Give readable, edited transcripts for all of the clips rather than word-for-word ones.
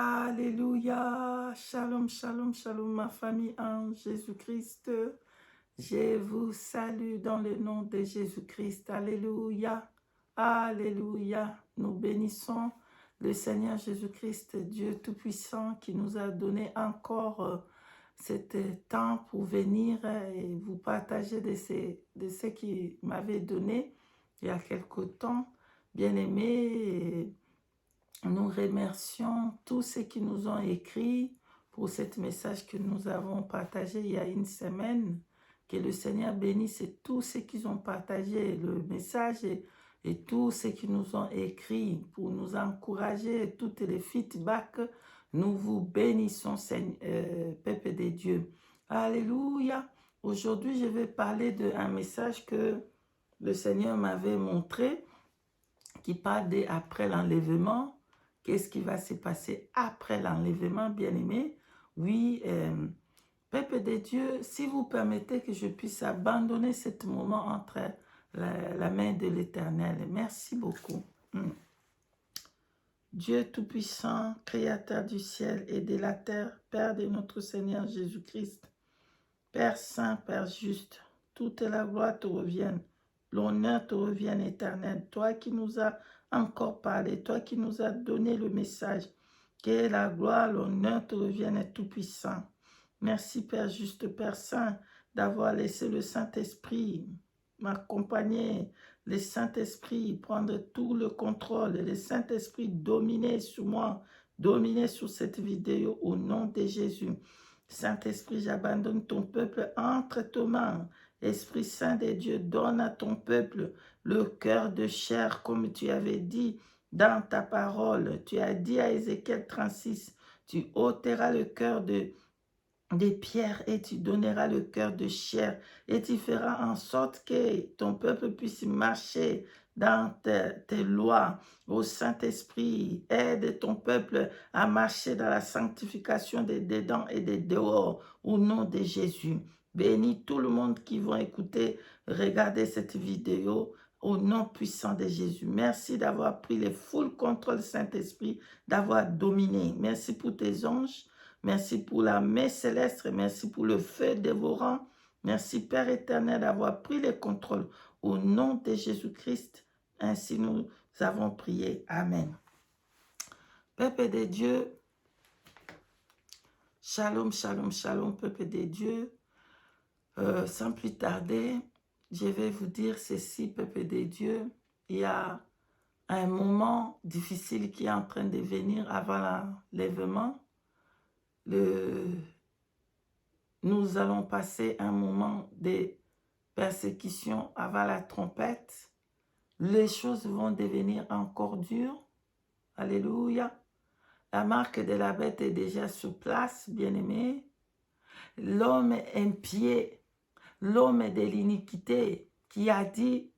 Alléluia. Shalom, shalom, shalom, ma famille en Jésus-Christ. Je vous salue dans le nom de Jésus-Christ. Alléluia. Alléluia. Nous bénissons le Seigneur Jésus-Christ, Dieu Tout-Puissant, qui nous a donné encore cet temps pour venir et vous partager de ce qu'il m'avait donné il y a quelque temps. Bien-aimés, nous remercions tous ceux qui nous ont écrit pour ce message que nous avons partagé il y a une semaine. Que le Seigneur bénisse tous ceux qui ont partagé le message et tous ceux qui nous ont écrit pour nous encourager, tous les feedbacks. Nous vous bénissons, peuple de Dieu. Alléluia. Aujourd'hui, je vais parler d'un message que le Seigneur m'avait montré qui parle d'après l'enlèvement. Qu'est-ce qui va se passer après l'enlèvement, bien-aimé? Oui, peuple de Dieu, si vous permettez que je puisse abandonner ce moment entre la main de l'Éternel. Merci beaucoup. Dieu Tout-Puissant, Créateur du ciel et de la terre, Père de notre Seigneur Jésus-Christ, Père Saint, Père Juste, toute la gloire te revienne, l'honneur te revienne éternel, toi qui nous as encore parlé, toi qui nous as donné le message, que la gloire, l'honneur te revienne tout-puissant. Merci Père Juste, Père Saint, d'avoir laissé le Saint-Esprit m'accompagner, le Saint-Esprit prendre tout le contrôle, le Saint-Esprit dominer sur moi, dominer sur cette vidéo au nom de Jésus. Saint-Esprit, j'abandonne ton peuple entre tes mains. Esprit Saint de Dieu, donne à ton peuple le cœur de chair, comme tu avais dit dans ta parole. Tu as dit à Ézéchiel 36, tu ôteras le cœur des pierres et tu donneras le cœur de chair et tu feras en sorte que ton peuple puisse marcher dans tes lois. Ô Saint-Esprit, aide ton peuple à marcher dans la sanctification des dedans et des dehors au nom de Jésus. Bénis tout le monde qui va écouter, regarder cette vidéo au nom puissant de Jésus. Merci d'avoir pris le full contrôle, Saint-Esprit, d'avoir dominé. Merci pour tes anges. Merci pour la main céleste, merci pour le feu dévorant. Merci Père éternel d'avoir pris le contrôle. Au nom de Jésus-Christ, ainsi nous avons prié. Amen. Peuple de Dieu, shalom, shalom, shalom, peuple de Dieu. Sans plus tarder, je vais vous dire ceci, peuple de Dieu. Il y a un moment difficile qui est en train de venir avant l'enlèvement. Nous allons passer un moment de persécution avant la trompette. Les choses vont devenir encore dures. Alléluia. La marque de la bête est déjà sur place, bien-aimé. L'homme impieux, l'homme de l'iniquité, qui a dit,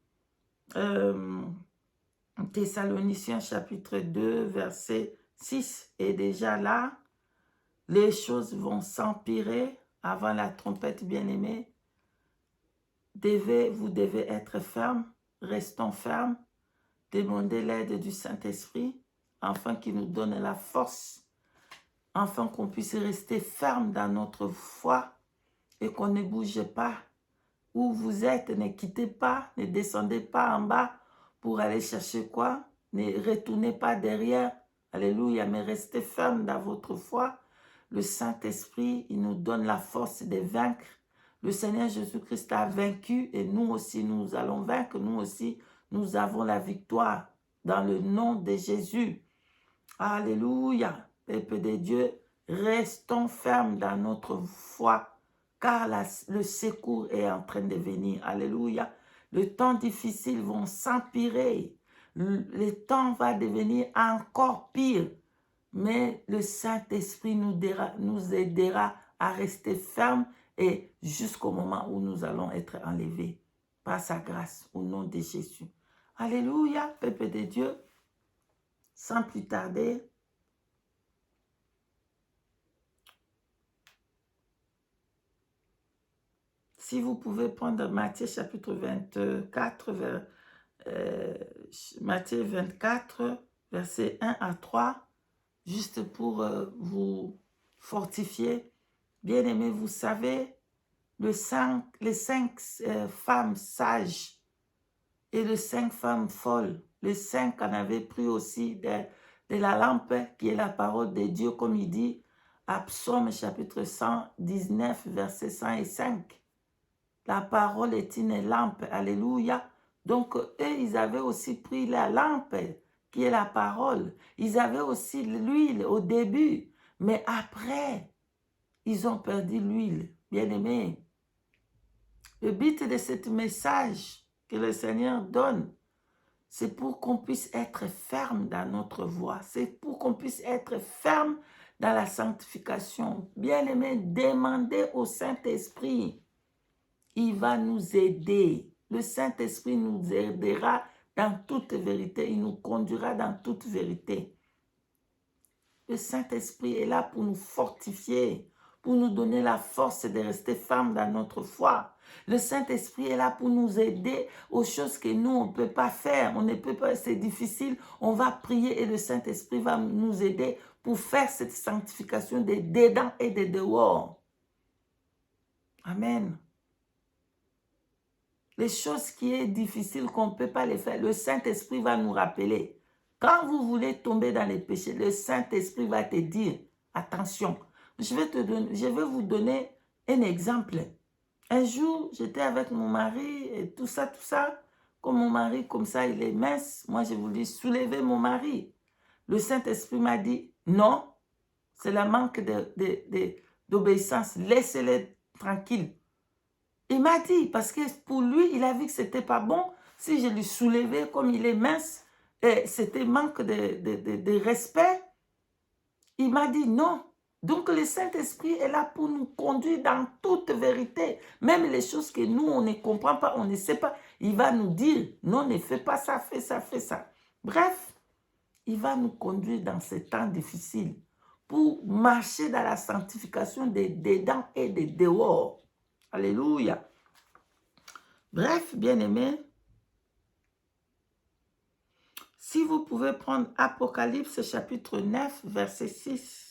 Thessaloniciens chapitre 2, verset 6, est déjà là. Les choses vont s'empirer avant la trompette, bien-aimée. Vous devez être ferme, restons fermes, demandez l'aide du Saint-Esprit, afin qu'il nous donne la force, afin qu'on puisse rester ferme dans notre foi et qu'on ne bouge pas. Où vous êtes, ne quittez pas, ne descendez pas en bas pour aller chercher quoi? Ne retournez pas derrière. Alléluia, mais restez ferme dans votre foi. Le Saint-Esprit, il nous donne la force de vaincre. Le Seigneur Jésus-Christ a vaincu et nous aussi, nous allons vaincre. Nous aussi, nous avons la victoire dans le nom de Jésus. Alléluia. Peuple de Dieu, restons fermes dans notre foi, car le secours est en train de venir. Alléluia. Les temps difficiles vont s'empirer. Le temps va devenir encore pire. Mais le Saint-Esprit nous aidera à rester fermes et jusqu'au moment où nous allons être enlevés par sa grâce au nom de Jésus. Alléluia, peuple de Dieu. Sans plus tarder, si vous pouvez prendre Matthieu chapitre 24, Matthieu 24, versets 1 à 3, juste pour vous fortifier. Bien-aimés, vous savez, les cinq femmes sages et les 5 femmes folles, les 5 en avaient pris aussi de la lampe qui est la parole de Dieu, comme il dit à Psaume chapitre 119, verset 105. La parole est une lampe, alléluia. Donc, eux, ils avaient aussi pris la lampe qui est la parole. Ils avaient aussi l'huile au début, mais après, ils ont perdu l'huile. Bien-aimés, le but de ce message que le Seigneur donne, c'est pour qu'on puisse être ferme dans notre voie. C'est pour qu'on puisse être ferme dans la sanctification. Bien-aimés, demandez au Saint-Esprit. Il va nous aider. Le Saint-Esprit nous aidera dans toute vérité. Il nous conduira dans toute vérité. Le Saint-Esprit est là pour nous fortifier, pour nous donner la force de rester ferme dans notre foi. Le Saint-Esprit est là pour nous aider aux choses que nous, on ne peut pas faire. On ne peut pas, c'est difficile. On va prier et le Saint-Esprit va nous aider pour faire cette sanctification des dedans et des dehors. Amen. Les choses qui sont difficiles, qu'on ne peut pas les faire, le Saint-Esprit va nous rappeler. Quand vous voulez tomber dans les péchés, le Saint-Esprit va te dire, attention, je vais vous donner un exemple. Un jour, j'étais avec mon mari et tout ça. Comme mon mari, comme ça, il est mince, moi je voulais soulever mon mari. Le Saint-Esprit m'a dit, non, c'est le manque d'obéissance, laissez-les tranquilles. Il m'a dit, parce que pour lui, il a vu que ce n'était pas bon. Si je lui soulevais comme il est mince, c'était manque de respect. Il m'a dit non. Donc le Saint-Esprit est là pour nous conduire dans toute vérité. Même les choses que nous, on ne comprend pas, on ne sait pas. Il va nous dire, non, ne fais pas ça, fais ça, fais ça. Bref, il va nous conduire dans ces temps difficiles pour marcher dans la sanctification des dedans et des dehors. Alléluia. Bref, bien-aimés, si vous pouvez prendre Apocalypse chapitre 9, verset 6,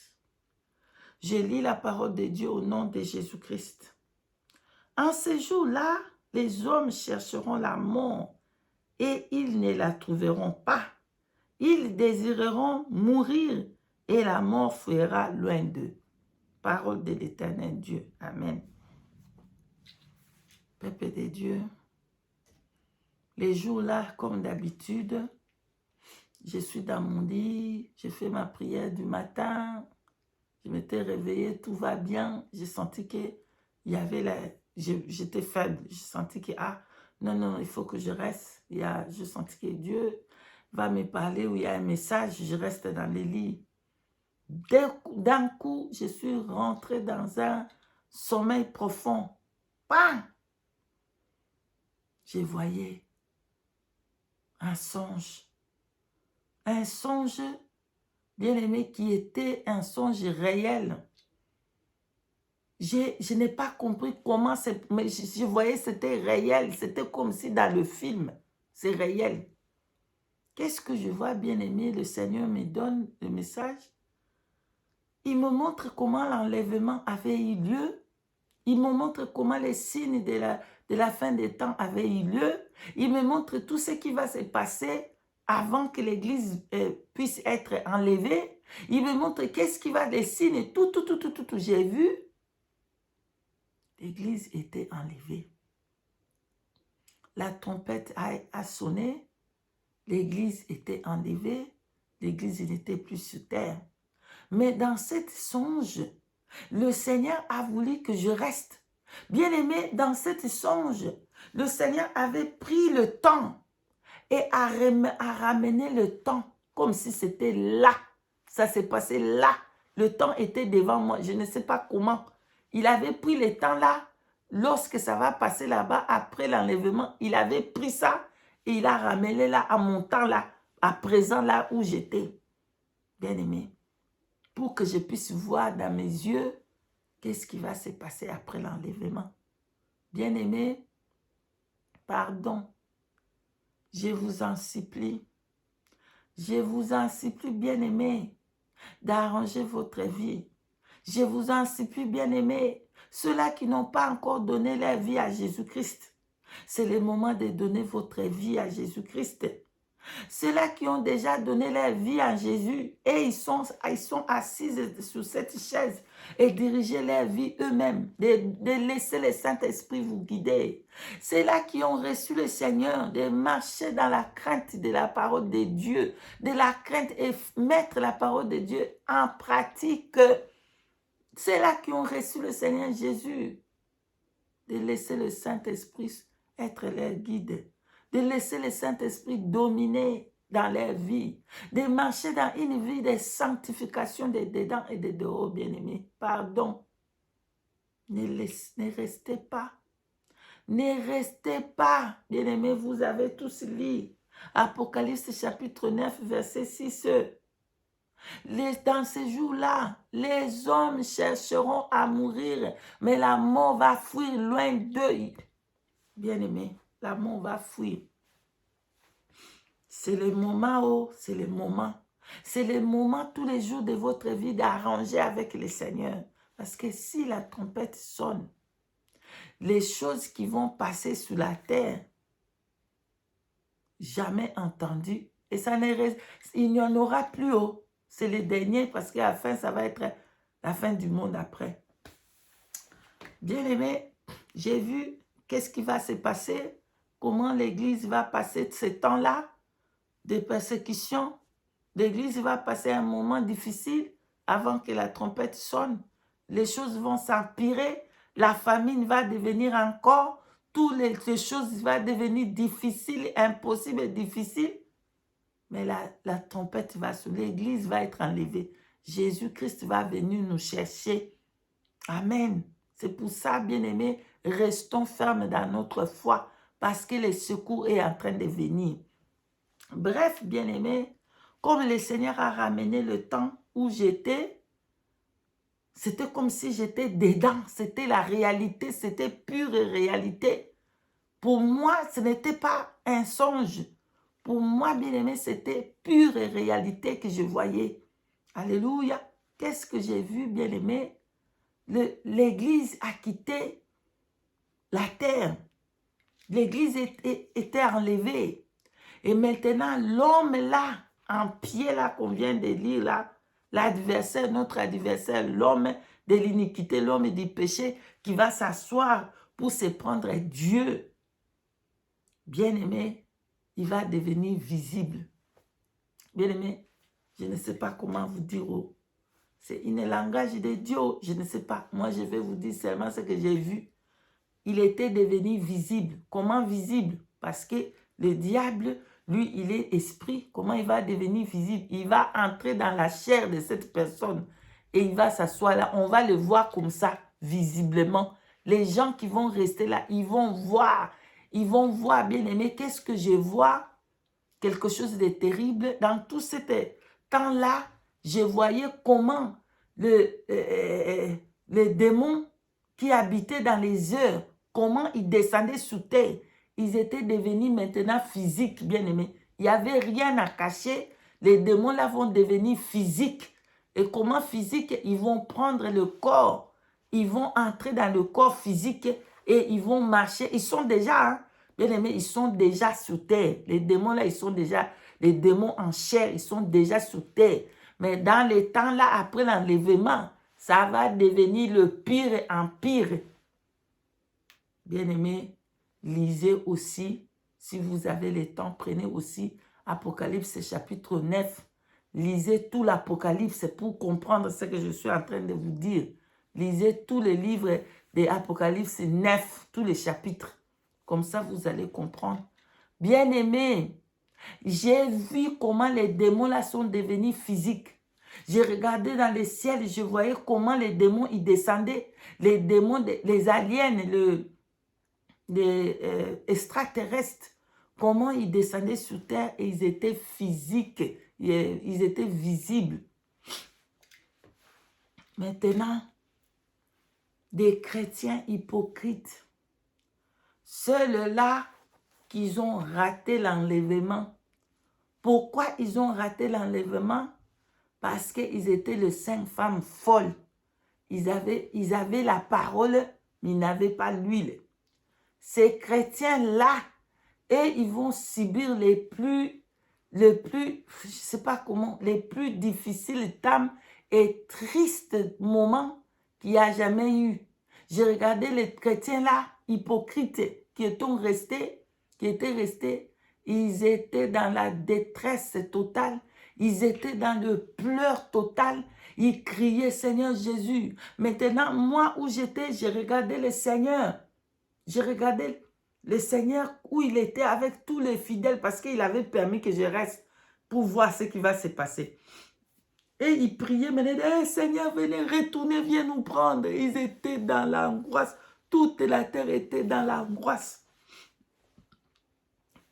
je lis la parole de Dieu au nom de Jésus-Christ. En ce jour-là, les hommes chercheront la mort et ils ne la trouveront pas. Ils désireront mourir et la mort fuira loin d'eux. Parole de l'Éternel Dieu. Amen. Peuple de Dieu, les jours-là, comme d'habitude, je suis dans mon lit, j'ai fait ma prière du matin, je m'étais réveillée, tout va bien. J'ai senti que j'étais faible. J'ai senti que, non, il faut que je reste. J'ai senti que Dieu va me parler, où il y a un message, je reste dans le lit. D'un coup, je suis rentrée dans un sommeil profond. Bam! Je voyais un songe. Un songe, bien-aimé, qui était un songe réel. Je n'ai pas compris comment c'est, mais je voyais c'était réel. C'était comme si dans le film, c'est réel. Qu'est-ce que je vois, bien-aimé? Le Seigneur me donne le message. Il me montre comment l'enlèvement avait eu lieu. Il me montre comment les signes de la fin des temps avaient eu lieu. Il me montre tout ce qui va se passer avant que l'Église puisse être enlevée. Il me montre qu'est-ce qui va, les signes, tout. J'ai vu. L'Église était enlevée. La trompette a sonné. L'Église était enlevée. L'Église n'était plus sur terre. Mais dans cette songe, le Seigneur a voulu que je reste. Bien-aimé, dans cette songe, le Seigneur avait pris le temps et a ramené le temps comme si c'était là. Ça s'est passé là. Le temps était devant moi. Je ne sais pas comment. Il avait pris le temps là. Lorsque ça va passer là-bas, après l'enlèvement, il avait pris ça et il a ramené là, à mon temps là, à présent là où j'étais. Bien-aimé, pour que je puisse voir dans mes yeux qu'est-ce qui va se passer après l'enlèvement. Bien-aimé, pardon, je vous en supplie. Je vous en supplie, bien-aimé. d'arranger votre vie. Je vous en supplie, bien-aimés, ceux-là qui n'ont pas encore donné leur vie à Jésus-Christ, c'est le moment de donner votre vie à Jésus-Christ. Ceux-là qui ont déjà donné leur vie à Jésus et ils sont assis sur cette chaise et diriger leur vie eux-mêmes, de laisser le Saint-Esprit vous guider. Ceux-là qui ont reçu le Seigneur, de marcher dans la crainte de la parole de Dieu, de la crainte et mettre la parole de Dieu en pratique. Ceux-là qui ont reçu le Seigneur Jésus, de laisser le Saint-Esprit être leur guide, de laisser le Saint-Esprit dominer dans leur vie, de marcher dans une vie de sanctification de dedans et de dehors, bien-aimés. Pardon. Ne restez pas. Ne restez pas, bien-aimés. Vous avez tous lu Apocalypse chapitre 9, verset 6. Dans ces jours-là, les hommes chercheront à mourir, mais la mort va fuir loin d'eux. Bien-aimés, la mort va fuir. C'est le moment, oh, c'est le moment. C'est le moment tous les jours de votre vie d'arranger avec le Seigneur. Parce que si la trompette sonne, les choses qui vont passer sur la terre, jamais entendues, et ça il n'y en aura plus, oh. C'est le dernier parce qu'à la fin, ça va être la fin du monde après. Bien aimé, j'ai vu qu'est-ce qui va se passer, comment l'Église va passer ces temps-là de persécution. L'Église va passer un moment difficile avant que la trompette sonne. Les choses vont s'empirer, la famine va devenir encore, toutes les choses vont devenir difficiles, impossibles et difficiles. Mais la trompette va sonner, l'Église va être enlevée. Jésus-Christ va venir nous chercher. Amen. C'est pour ça, bien-aimés, restons fermes dans notre foi parce que le secours est en train de venir. Bref, bien-aimés, comme le Seigneur a ramené le temps où j'étais, c'était comme si j'étais dedans. C'était la réalité, c'était pure réalité. Pour moi, ce n'était pas un songe. Pour moi, bien-aimé, c'était pure réalité que je voyais. Alléluia. Qu'est-ce que j'ai vu, bien-aimé? L'Église a quitté la terre. L'Église était enlevée. Et maintenant, l'homme là, en pied là, qu'on vient de lire là, l'adversaire, notre adversaire, l'homme de l'iniquité, l'homme du péché, qui va s'asseoir pour se prendre Dieu. Bien-aimé, il va devenir visible. Bien-aimé, je ne sais pas comment vous dire. Oh. C'est un langage de Dieu, je ne sais pas. Moi, je vais vous dire seulement ce que j'ai vu. Il était devenu visible. Comment visible? Parce que le diable, lui, il est esprit. Comment il va devenir visible? Il va entrer dans la chair de cette personne et il va s'asseoir là. On va le voir comme ça, visiblement. Les gens qui vont rester là, ils vont voir, bien aimé, qu'est-ce que je vois? Quelque chose de terrible. Dans tout ce temps-là, je voyais comment les démons qui habitaient dans les heures, comment ils descendaient sous terre. Ils étaient devenus maintenant physiques, bien aimés. Il n'y avait rien à cacher. Les démons là vont devenir physiques. Et comment physique? Ils vont prendre le corps. Ils vont entrer dans le corps physique et ils vont marcher. Ils sont déjà, hein, bien aimés, ils sont déjà sous terre. Les démons là, ils sont déjà, les démons en chair, ils sont déjà sous terre. Mais dans les temps là, après l'enlèvement, ça va devenir le pire en pire. Bien-aimés, lisez aussi, si vous avez le temps, prenez aussi Apocalypse chapitre 9. Lisez tout l'Apocalypse pour comprendre ce que je suis en train de vous dire. Lisez tous les livres de Apocalypse 9, tous les chapitres. Comme ça, vous allez comprendre. Bien-aimés, j'ai vu comment les démons là sont devenus physiques. J'ai regardé dans le ciel et je voyais comment les démons ils descendaient. Les démons, les aliens, les extraterrestres, comment ils descendaient sur terre et ils étaient physiques, ils étaient visibles. Maintenant, des chrétiens hypocrites, ceux-là qui ont raté l'enlèvement. Pourquoi ils ont raté l'enlèvement? parce qu'ils étaient les 5 femmes folles. Ils avaient la parole, mais ils n'avaient pas l'huile. Ces chrétiens-là, et ils vont subir les plus, je sais pas comment, les plus difficiles temps et tristes moments qu'il y a jamais eu. J'ai regardé les chrétiens là, hypocrites, qui étaient restés, ils étaient dans la détresse totale, ils étaient dans le pleur total, ils criaient Seigneur Jésus. Maintenant, moi où j'étais, j'ai regardé le Seigneur. J'ai regardé le Seigneur où il était avec tous les fidèles parce qu'il avait permis que je reste pour voir ce qui va se passer. Et ils priaient, mais ils disaient, hey, Seigneur, venez retourner, viens nous prendre. Ils étaient dans l'angoisse. Toute la terre était dans l'angoisse.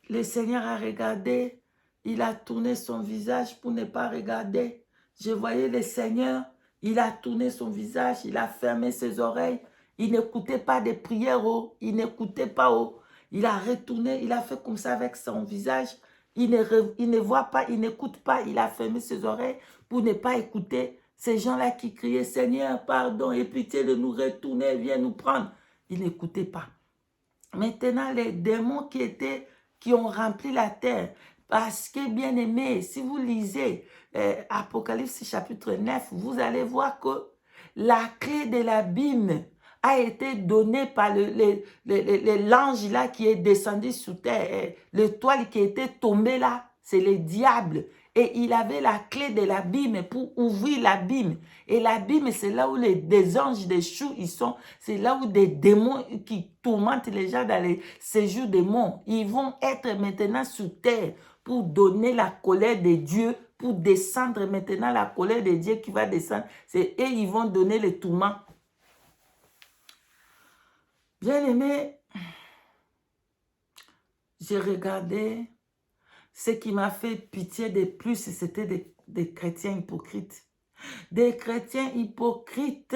Le Seigneur a regardé, il a tourné son visage pour ne pas regarder. Je voyais le Seigneur, il a tourné son visage, il a fermé ses oreilles. Il n'écoutait pas des prières, oh. Il n'écoutait pas. Oh. Il a retourné, il a fait comme ça avec son visage. Il ne voit pas, il n'écoute pas. Il a fermé ses oreilles pour ne pas écouter ces gens-là qui criaient, Seigneur, pardon, aie pitié de nous retourner, viens nous prendre. Il n'écoutait pas. Maintenant, les démons qui ont rempli la terre, parce que, bien aimé, si vous lisez Apocalypse chapitre 9, vous allez voir que la clé de l'abîme a été donnée par l'ange là qui est descendu sous terre. L'étoile qui était tombée là, c'est le diable. Et il avait la clé de l'abîme pour ouvrir l'abîme. Et l'abîme, c'est là où des anges, des choux, ils sont. C'est là où des démons qui tourmentent les gens dans les séjours des monts. Ils vont être maintenant sous terre pour donner la colère de Dieu, pour descendre maintenant la colère de Dieu qui va descendre. Et ils vont donner les tourments. Bien aimé, j'ai regardé, ce qui m'a fait pitié de plus, c'était des chrétiens hypocrites. Des chrétiens hypocrites,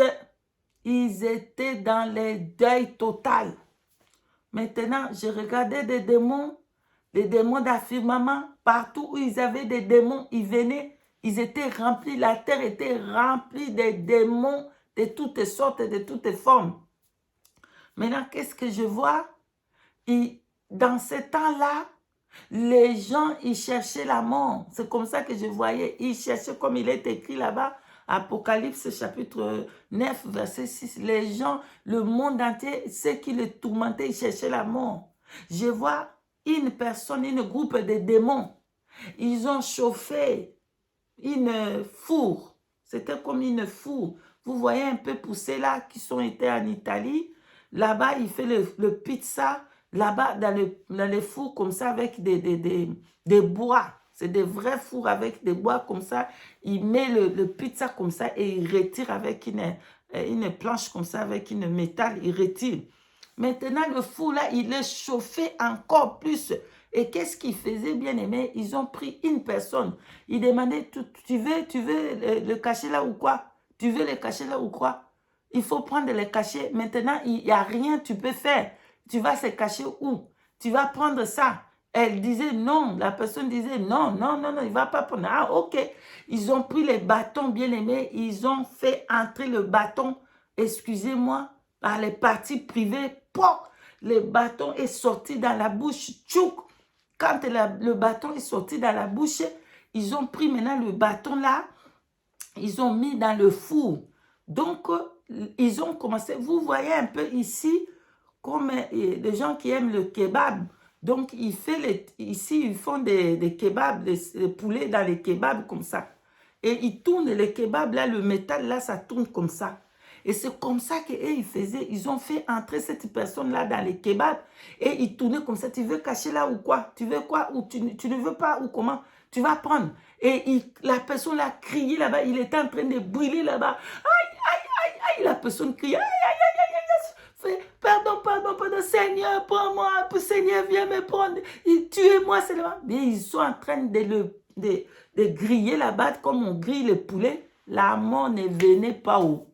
ils étaient dans le deuil total. Maintenant, je regardais des démons d'affirmement, partout où ils avaient des démons, ils venaient, ils étaient remplis, la terre était remplie de démons de toutes sortes, de toutes formes. Maintenant, qu'est-ce que je vois? Dans ce temps-là, les gens, ils cherchaient la mort. C'est comme ça que je voyais. Ils cherchaient, comme il est écrit là-bas, Apocalypse chapitre 9, verset 6. Les gens, le monde entier, ceux qui les tourmentaient, ils cherchaient la mort. Je vois une personne, un groupe de démons. Ils ont chauffé une four. C'était comme une four. Vous voyez un peu poussé là, qui sont été en Italie. Là-bas, il fait le pizza. Là-bas, dans les fours comme ça, avec des bois. C'est des vrais fours avec des bois comme ça. Il met le pizza comme ça et il retire avec une planche comme ça, avec une métal, il retire. Maintenant, le four là, il est chauffé encore plus. Et qu'est-ce qu'ils faisaient, bien aimé? Ils ont pris une personne. Ils demandaient, tu veux le cacher là ou quoi? Tu veux le cacher là ou quoi? Il faut prendre le cachet. Maintenant, il n'y a rien que tu peux faire. Tu vas se cacher où? Tu vas prendre ça. Elle disait non. La personne disait non, non, non, non, il ne va pas prendre. Ah, ok. Ils ont pris les bâtons, bien aimés. Ils ont fait entrer le bâton, excusez-moi, par les parties privées. Poc! Le bâton est sorti dans la bouche. Tchouk! Quand le bâton est sorti dans la bouche, ils ont pris maintenant le bâton là. Ils ont mis dans le four. Donc, ils ont commencé. Vous voyez un peu ici, comme les gens qui aiment le kebab. Donc, ici, ils font des kebabs, des poulets dans les kebabs comme ça. Et ils tournent les kebabs, là, le métal, là, ça tourne comme ça. Et c'est comme ça qu'eux, ils faisaient. Ils ont fait entrer cette personne-là dans les kebabs. Et ils tournaient comme ça. Tu veux cacher là ou quoi? Tu veux quoi? Ou tu ne veux pas ou comment? Tu vas prendre. Et la personne là criait là-bas. Il était en train de brûler là-bas. Aïe, aïe, aïe, aïe. La personne criait. Aïe, aïe, aïe, aïe, aïe. Pardon, pardon, pardon. Seigneur, prends-moi. Seigneur, viens me prendre. Tuez-moi seulement. Mais ils sont en train de griller là-bas comme on grille le poulet. La mort ne venait pas où.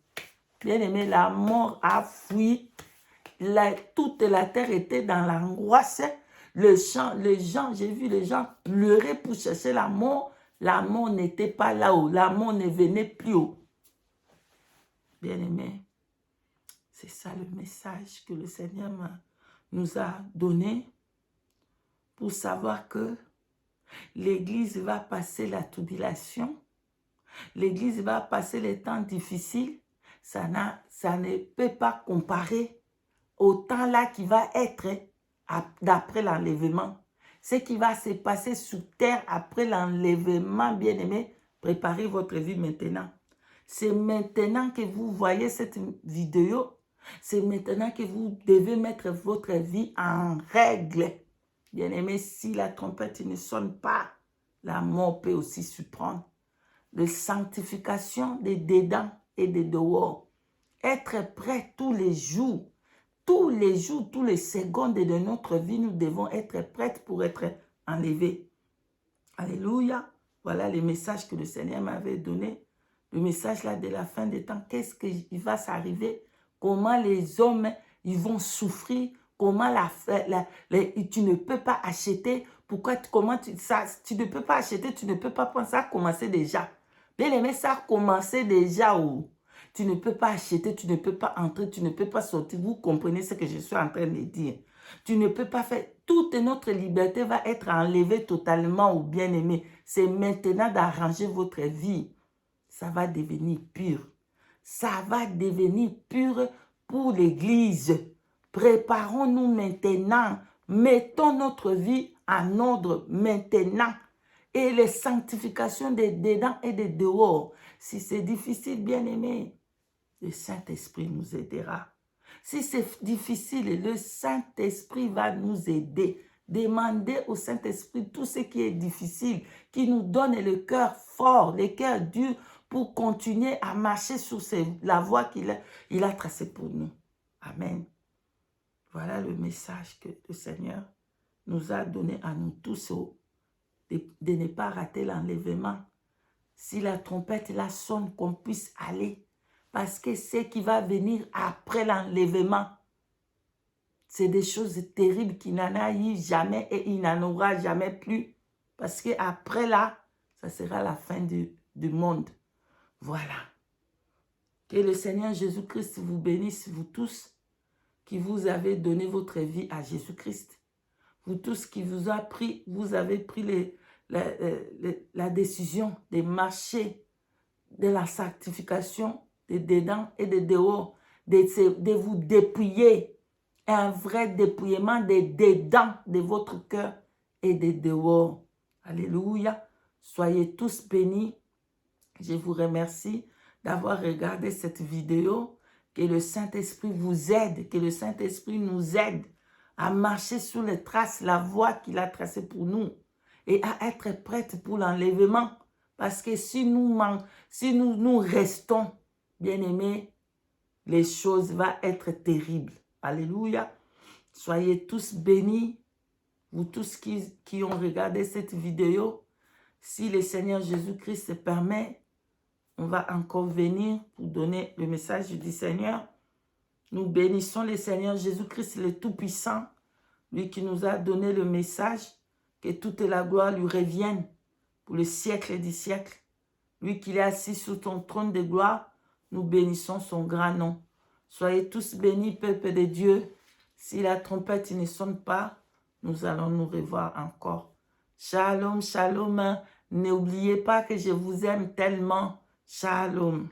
Bien aimé, la mort a fui. Toute la terre était dans l'angoisse. Les gens, j'ai vu les gens pleurer pour chercher la mort. La mort n'était pas là-haut. La mort ne venait plus haut. Bien-aimés, c'est ça le message que le Seigneur nous a donné pour savoir que l'Église va passer la tribulation. L'Église va passer les temps difficiles. Ça ne peut pas comparer au temps là qui va être d'après l'enlèvement. Ce qui va se passer sous terre après l'enlèvement, bien-aimé, préparez votre vie maintenant. C'est maintenant que vous voyez cette vidéo. C'est maintenant que vous devez mettre votre vie en règle. Bien-aimé, si la trompette ne sonne pas, la mort peut aussi surprendre. De sanctification des dedans et des dehors. Être prêt tous les jours, tous les secondes de notre vie, nous devons être prêts pour être enlevés. Alléluia. Voilà le message que le Seigneur m'avait donné. Le message là de la fin des temps. Qu'est-ce qui va s'arriver? Comment les hommes ils vont souffrir? Comment tu ne peux pas acheter? Pourquoi? Comment tu ne peux pas acheter? Tu ne peux pas prendre ça? A commencé déjà. Bien aimé, ça a commencé déjà. Oh. Tu ne peux pas acheter, tu ne peux pas entrer, tu ne peux pas sortir. Vous comprenez ce que je suis en train de dire. Tu ne peux pas faire. Toute notre liberté va être enlevée totalement au bien-aimé. C'est maintenant d'arranger votre vie. Ça va devenir pur. Ça va devenir pur pour l'Église. Préparons-nous maintenant. Mettons notre vie en ordre maintenant. Et les sanctifications des dedans et des dehors. Si c'est difficile, bien-aimé, le Saint-Esprit nous aidera. Si c'est difficile, le Saint-Esprit va nous aider. Demandez au Saint-Esprit tout ce qui est difficile, qui nous donne le cœur fort, le cœur dur pour continuer à marcher sur la voie qu'il a tracée pour nous. Amen. Voilà le message que le Seigneur nous a donné à nous tous de ne pas rater l'enlèvement. Si la trompette la sonne, qu'on puisse aller. Parce que ce qui va venir après l'enlèvement, c'est des choses terribles qui n'en a eu jamais et il n'en aura jamais plus. Parce qu'après là, ça sera la fin du monde. Voilà. Que le Seigneur Jésus-Christ vous bénisse, vous tous qui vous avez donné votre vie à Jésus-Christ. Vous tous qui vous avez pris la décision de marcher de la sanctification des dedans et des dehors, de vous dépouiller, un vrai dépouillement des dedans de votre cœur et des dehors. Alléluia. Soyez tous bénis. Je vous remercie d'avoir regardé cette vidéo. Que le Saint-Esprit vous aide, que le Saint-Esprit nous aide à marcher sur les traces, la voie qu'il a tracée pour nous et à être prête pour l'enlèvement. Parce que si nous restons, bien-aimés, les choses vont être terribles. Alléluia. Soyez tous bénis, vous tous qui ont regardé cette vidéo. Si le Seigneur Jésus-Christ permet, on va encore venir pour donner le message du Seigneur. Nous bénissons le Seigneur Jésus-Christ, le Tout-Puissant, lui qui nous a donné le message, que toute la gloire lui revienne pour le siècle des siècles. Lui qui est assis sur ton trône de gloire, nous bénissons son grand nom. Soyez tous bénis, peuple de Dieu. Si la trompette ne sonne pas, nous allons nous revoir encore. Shalom, shalom. N'oubliez pas que je vous aime tellement. Shalom.